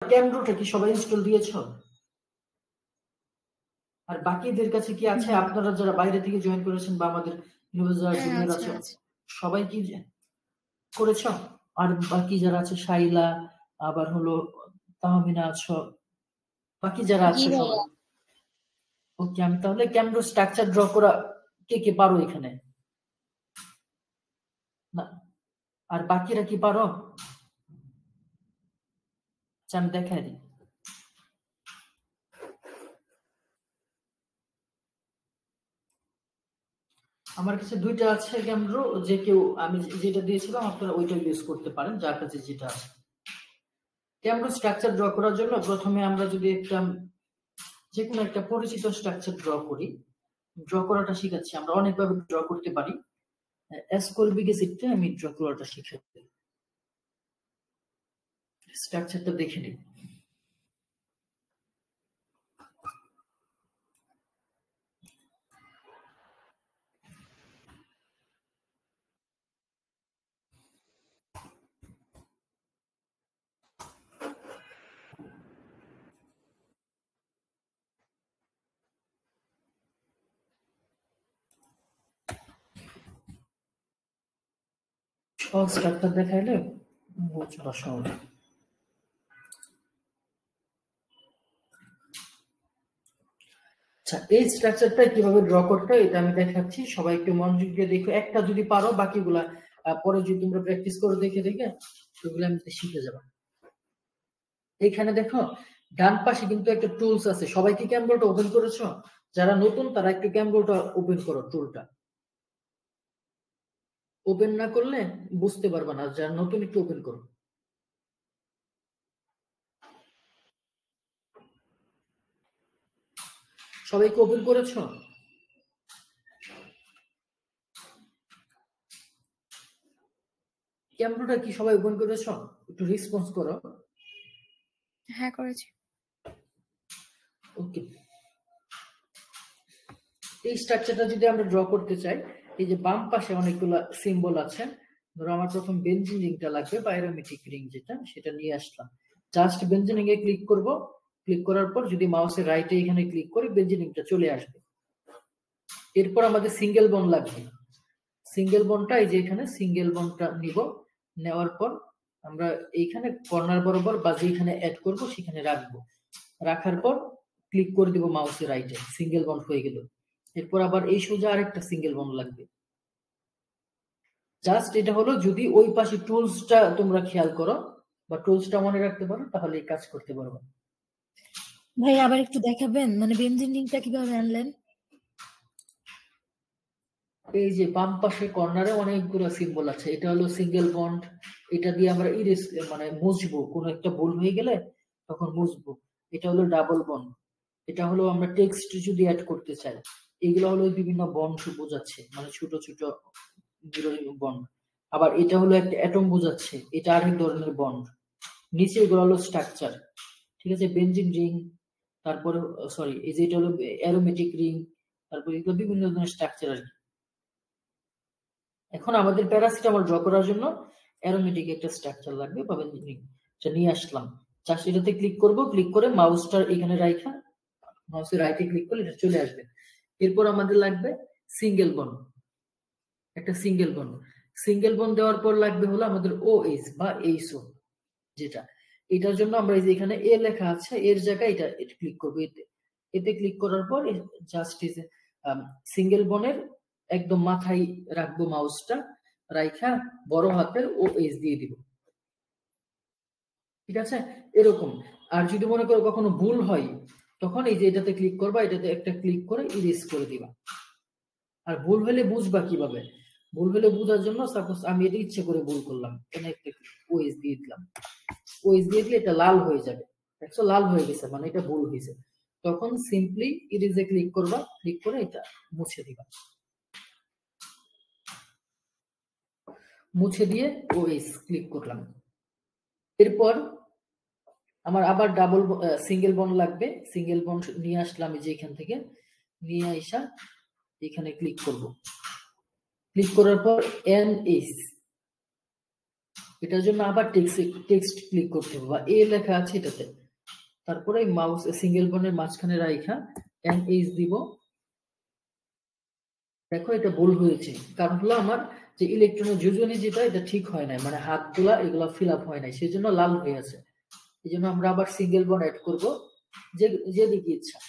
ক্যামরোটা কি সবাই ইনস্টল দিয়েছো? আর বাকিদের কাছে কি আছে? আপনারা যারা বাইরে থেকে জয়েন করেছেন বা আমাদের ইউজার জুনিয়র আছে সবাই কি করেছ? আর বাকি যারা আছে শাইলা, আবার হলো তাহমিনা আছো, বাকি যারা আছে সবাই ওকে। আমি তাহলে ক্যামরো স্ট্রাকচার ড্র করা কে কে পারো এখানে? না, আর বাকিরা কি পারো? আমি দেখাই দিই। আমার কাছে দুইটা আছে ক্যামরো, যে কেউ আমি যেটা দিয়েছিলাম আপনারা ওইটা ইউজ করতে পারেন, যার কাছে যেটা আছে। ক্যামরো স্ট্রাকচার ড্র করার জন্য প্রথমে আমরা যদি একটা যে কোনো একটা পরিচিত স্ট্রাকচার ড্র করি, ড্র করাটা শিখাচ্ছি। আমরা অনেকভাবে ড্র করতে পারি। অ্যাসকর্বিক অ্যাসিডটা আমি ড্র করাটা শিখাই। স্ট্রাকচারটা দেখে নিই। সহজ স্ট্রাকচার দেখাইলে বোঝা সহজ। আচ্ছা, এই স্ট্রাকচারটা কিভাবে ড্র করতে হয় এটা আমি দেখাচ্ছি। সবাই একটু মনোযোগ দিয়ে দেখো। একটা যদি পারো বাকিগুলা পরে যদি তোমরা প্র্যাকটিস করে দেখে সেগুলো আমি শিখে যাবো। এখানে দেখো ডান পাশে কিন্তু একটা টুলস আছে। সবাই কি ক্যামরোটা ওপেন করেছো? যারা নতুন তারা একটু ক্যামরোটা ওপেন করো। টুলটা ওপেন না করলে বুঝতে পারবা না। যারা নতুন একটু ওপেন করো। সবাইকে ওপেন করেছো? ক্যামরোটা কি সবাই ওপেন করেছো? একটু রেসপন্স করো। হ্যাঁ, করেছি। ওকে, এই স্ট্রাকচারটা যদি আমরা ড্র করতে চাই, এই যে বাম পাশে অনেকগুলো সিম্বল আছে। ধরো আমার প্রথম বেনজিন রিংটা লাগবে বা অ্যারোমেটিক রিং যেটা, সেটা নিয়ে আসলাম। জাস্ট বেনজিন রিং এ ক্লিক করব। ক্লিক করার পর যদি মাউসের রাইটে এখানে ক্লিক করি বেনজিন রিংটা চলে আসবে। এরপর আমাদের সিঙ্গেল বন্ড লাগবে। সিঙ্গেল বন্ডটা এই যে এখানে সিঙ্গেল বন্ডটা নিব। নেওয়ার পর আমরা এইখানে কর্নার বরাবর বা যেখানে অ্যাড করব সেখানে রাখবো। রাখার পর ক্লিক করে দিব মাউসের রাইটে, সিঙ্গেল বন্ড হয়ে গেল। এরপর আবার এই সোজা আরেকটা সিঙ্গেল বন্ড লাগবে। জাস্ট এটা হলো যদি ওই পাশে টুলসটা তোমরা খেয়াল করো বা টুলসটা মনে রাখতে পারো তাহলে এই কাজ করতে পারবো। ভাই আবার একটু দেখাবেন, মানে বেনজিন রিংটা কিভাবে আনলেন? এই যে বাম পাশে কর্নারে অনেকগুলো সিম্বল আছে। এটা হলো সিঙ্গেল বন্ড। এটা দিয়ে আমরা ইরেজ মানে মুছবো, কোনো একটা ভুল হয়ে গেলে তখন মুছবো। এটা হলো ডাবল বন্ড। এটা হলো আমরা টেক্সট যদি অ্যাড করতে চাই। এগুলো হলো বিভিন্ন বন্ড বোঝাচ্ছে, মানে ছোট ছোট বন্ড। আবার এটা হলো একটা অ্যাটম বোঝাচ্ছে, এটা আরেক ধরনের বন্ড। নিচে এগুলো হলো স্ট্রাকচার। ঠিক আছে, বেনজিন রিং, তারপরে সরি এই যে এটা হলো অ্যারোমেটিক রিং, তারপরে এগুলো বিভিন্ন ধরনের স্ট্রাকচার আর কি। এখন আমাদের প্যারাসিটামল ড্র করার জন্য অ্যারোমেটিক একটা স্ট্রাকচার লাগবে বা বেনজিন রিং, এটা নিয়ে আসলাম। জাস্ট এটাতে ক্লিক করব। ক্লিক করে মাউসটা এখানে রাখা, মাউসের রাইটে ক্লিক করলে এটা চলে আসবে। এরপর আমাদের লাগবে সিঙ্গেল বন্ড, একটা সিঙ্গেল বন্ড। সিঙ্গেল বন্ড দেওয়ার পর লাগবে হলো আমাদের OH বা এইচও, যেটা এটার জন্য আমরা এই যে এখানে এ লেখা আছে এর জায়গায় এটা ক্লিক করব। এতে ক্লিক করার পর জাস্ট এই যে সিঙ্গেল বন্ডের একদম মাথায় রাখবো মাউসটা, রাইখা বড় হাতের OH দিয়ে দিব। ঠিক আছে, এরকম। আর যদি মনে করো কখনো ভুল হয় তখন এই যে এটাতে ক্লিক করবা, এটাতে একটা ক্লিক করে ইরেজ করে দিবা। আর ভুল হলে বুঝবা কিভাবে? ভুল হলে বোঝার জন্য সাপোজ আমি এটা ইচ্ছে করে ভুল করলাম, এখানে একটা OH দিয়ে দিলাম। OH দিয়ে দিলে এটা লাল হয়ে যাবে। দেখছো লাল হয়ে গেছে, মানে এটা ভুল হয়েছে। তখন সিম্পলি ইরেজে ক্লিক করবা, ক্লিক করে এটা মুছে দিবা। মুছে দিয়ে OH ক্লিক করলাম। এরপর আমার আবার ডাবল সিঙ্গেল বন্ড লাগবে। সিঙ্গেল বন্ড নিয়ে আসলাম এই যে এখান থেকে, নিয়ে আসা এখানে ক্লিক করব। ক্লিক করার পর NH এটার জন্য আবার টেক্সট ক্লিক করতে হবে, বা এ লেখা আছে এটাতে, তারপরে মাউস সিঙ্গেল বনের মাঝখানে রাইখা NH দিব। দেখো এটা ভুল হয়েছে, কারণ হলো আমার যে ইলেকট্রনের যোজনী যেটা এটা ঠিক হয় নাই, মানে হাতগুলা এগুলা ফিল আপ হয় নাই, সেই জন্য লাল হয়ে আছে। এই জন্য আমরা আবার সিঙ্গেল বন্ড অ্যাড করবো যেদিকে ইচ্ছা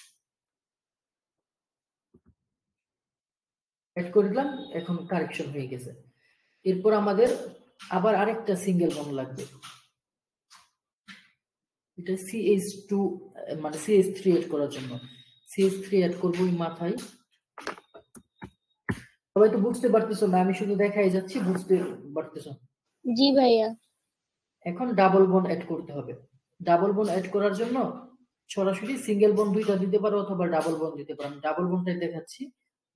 অ্যাড করে দিলাম, এখন কারেকশন হয়ে গেছে। এরপর আমাদের আবার আরেকটা সিঙ্গেল বন্ড লাগবে, এটা CH2 মানে CH3 অ্যাড করার জন্য। CH3 অ্যাড করবো এই মাথায়। সবাই তো বুঝতে পারতেছো না, আমি শুধু দেখাই যাচ্ছি, বুঝতে পারতেছো? জি ভাইয়া। এখন ডাবল বন্ড অ্যাড করতে হবে। ডাবল বন্ড অ্যাড করার জন্য সরাসরি সিঙ্গেল বন্ড দুইটা দিতে পারো অথবা ডাবল বন্ড দিতে পারো। আমি ডাবল বন্ডটাই দেখাচ্ছি,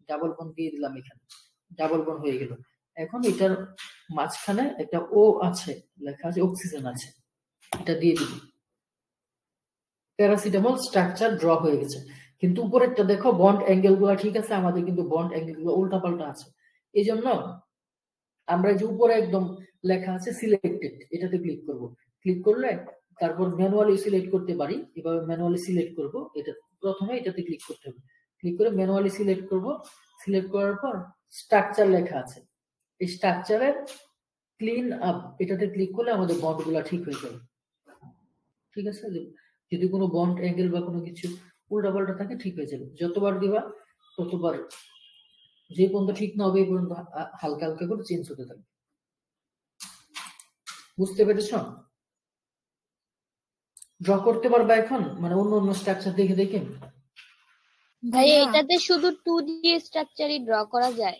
ডাবল বন্ড দিয়ে দিলাম, এখানে ডাবল বন্ড হয়ে গেল। এখন এটার মাঝখানে একটা ও আছে, লেখা আছে অক্সিজেন আছে, এটা দিয়ে দিবি। প্যারাসিটামল স্ট্রাকচার ড্র হয়ে গেছে, কিন্তু উপরেরটা দেখো বন্ড অ্যাঙ্গেল গুলা ঠিক আছে, আমাদের কিন্তু বন্ড অ্যাঙ্গেল গুলো উল্টাপাল্টা আছে। এই জন্য আমরা যে উপরে একদম লেখা আছে সিলেক্টেড, এটাতে ক্লিক করব। ক্লিক করলে তারপর ম্যানুয়ালি সিলেক্ট করতে পারি, এভাবে ম্যানুয়ালি সিলেক্ট করব। এটা প্রথমে এটাতে ক্লিক করতে হবে, ক্লিক করে ম্যানুয়ালি সিলেক্ট করব। সিলেক্ট করার পর স্ট্রাকচার লেখা আছে, এই স্ট্রাকচারের ক্লিন আপ এটাতে ক্লিক করলে আমাদের বন্ডগুলো ঠিক হয়ে যাবে। ঠিক আছে, যদি কোনো বন্ড অ্যাঙ্গেল বা কোনো কিছু উল্টাপাল্টা থাকে ঠিক হয়ে যাবে। যতবার দিবা ততবার, যে পর্যন্ত ঠিক না হবে এই পর্যন্ত হালকা হালকা করে চেঞ্জ হতে থাকবে। বুঝতে পেরেছ? ড্র করতে পারবা এখন, মানে অন্য অন্য স্ট্রাকচার দেখে দেখে? ভাই এটাতে শুধু 2D স্ট্রাকচারই ড্র করা যায়?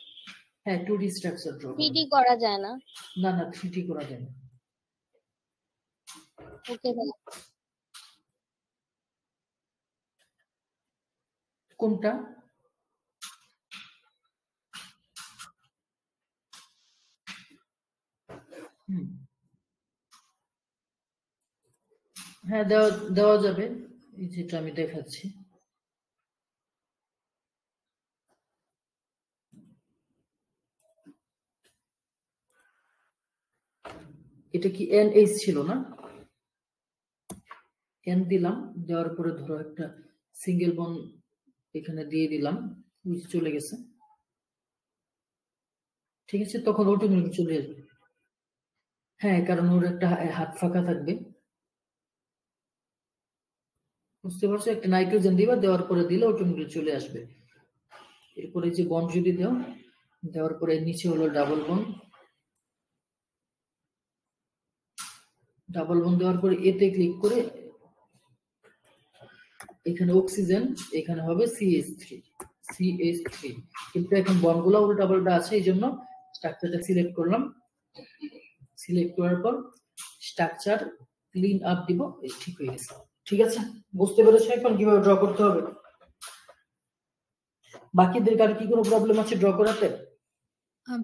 হ্যাঁ 2D স্ট্রাকচার ড্র 3D করা যায় না? না না 3D করা যায় না। ওকে ভাই। কোনটা? হ্যাঁ দেওয়া যাবে, এই যেটা আমি দেখাচ্ছি। এটা কি NH ছিল না? N দিলাম, দেওয়ার পরে ধরো একটা সিঙ্গেল বন্ড এখানে দিয়ে দিলাম, চলে গেছে। ঠিক আছে, তখন অটোমেটিক চলে আসবে। হ্যাঁ, কারণ ওর একটা হাত ফাঁকা থাকবে। বুঝতে পারছো? একটা নাইট্রোজেন দিবা, দেওয়ার পরে দিলে অটোমেটিক চলে আসবে। এরপরে যে বন্ড যদি দাও, দেওয়ার পরে নিচে হলো ডাবল বন্ড। ডাবল বন্ড দেওয়ার পরে এতে ক্লিক করে এখানে অক্সিজেন, এখানে হবে CH3 কিন্তু এখন বন্ডগুলো উল্টাপাল্টা আছে, এই জন্য স্ট্রাকচারটা সিলেক্ট করলাম। সিলেক্ট করার পর স্ট্রাকচার ক্লিন আপ দিব, ঠিক হয়ে গেছে। ঠিক আছে, বুঝতে পেরেছো এখন কিভাবে ড্র করতে হবে? বাকিদের কার কি কোনো প্রবলেম আছে ড্র করাতে?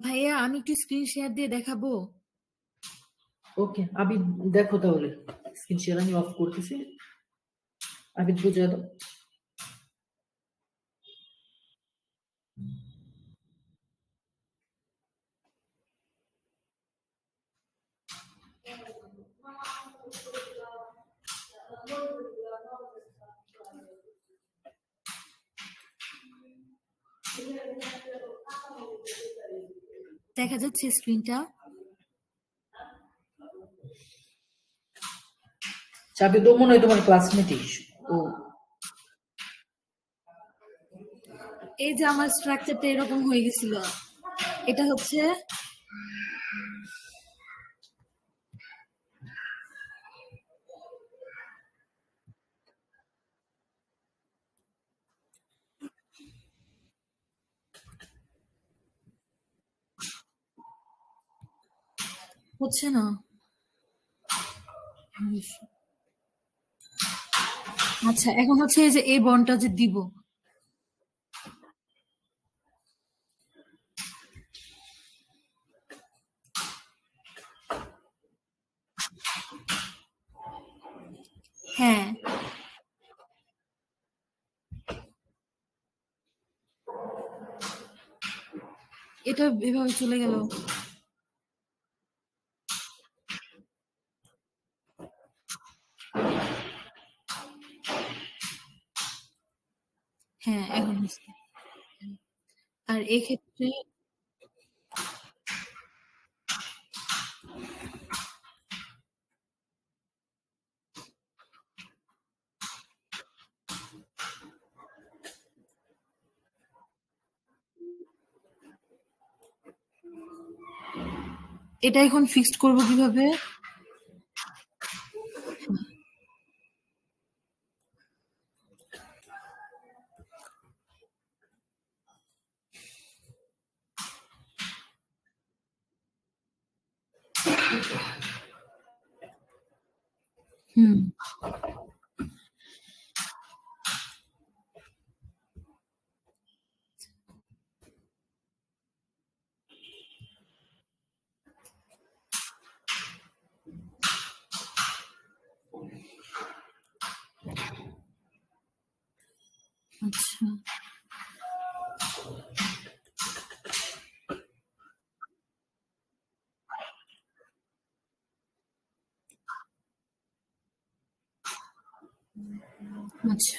ভাইয়া আমি একটু স্ক্রিন শেয়ার দিয়ে দেখাবো। ওকে, আমি দেখো তাহলে স্ক্রিন শেয়ার আমি অফ করতেছি, আমি বুঝে দাও। দেখা যাচ্ছে স্ক্রিনটা? চাবি তো মনে হয় তোমার ক্লাসমেটই। ও এই যে আমার স্ট্রাকচারটা এরকম হয়ে গেছিল, এটা হচ্ছে হচ্ছে না। আচ্ছা এখন হচ্ছে এই যে এই বন্ডটা যে দিব, হ্যাঁ এটা এভাবে চলে গেল। হ্যাঁ এখন হচ্ছে। আর এক্ষেত্রে এটা এখন ফিক্সড করব কিভাবে? হুম আচ্ছা আচ্ছা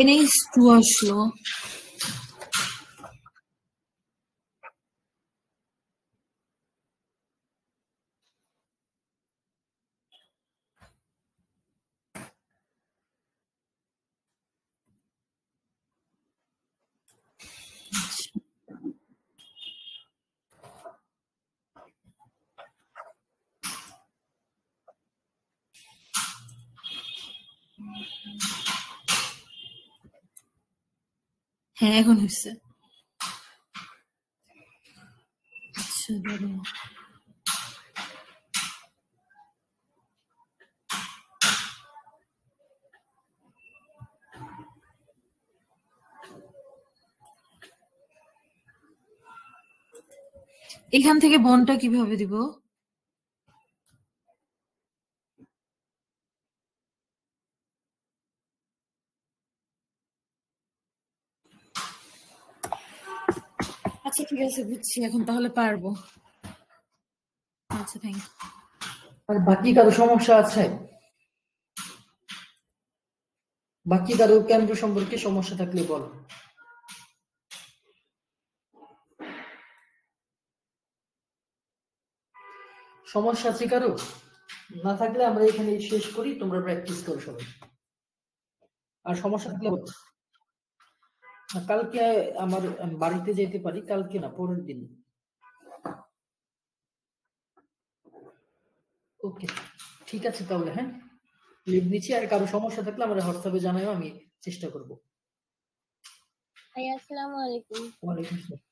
NH2 আসলো। হ্যাঁ এখন হচ্ছে। আচ্ছা দাঁড়াও। এখান থেকে বন্ডটা কিভাবে দিব? আচ্ছা ঠিক আছে বুঝছি, এখন তাহলে পারবো। আচ্ছা থ্যাংক ইউ। আর বাকি কারো সমস্যা আছে? বাকি কারো কেন্দ্র সম্পর্কে সমস্যা থাকলে বল। সমস্যা আছে কারো? না থাকলে আমরা এখানে শেষ করি, তোমরা প্র্যাকটিস করো সবাই। আর সমস্যা থাকলে কালকে আমার বাড়িতে যেতে পারি, কালকে না পরের দিন। ওকে ঠিক আছে তাহলে, হ্যাঁ লিভ নিচ্ছি। আর কারো সমস্যা থাকলে আমার হোয়াটসঅ্যাপে জানাও, আমি চেষ্টা করবো। ভাইয়া আসসালামু আলাইকুম। ওয়ালাইকুম আসসালাম।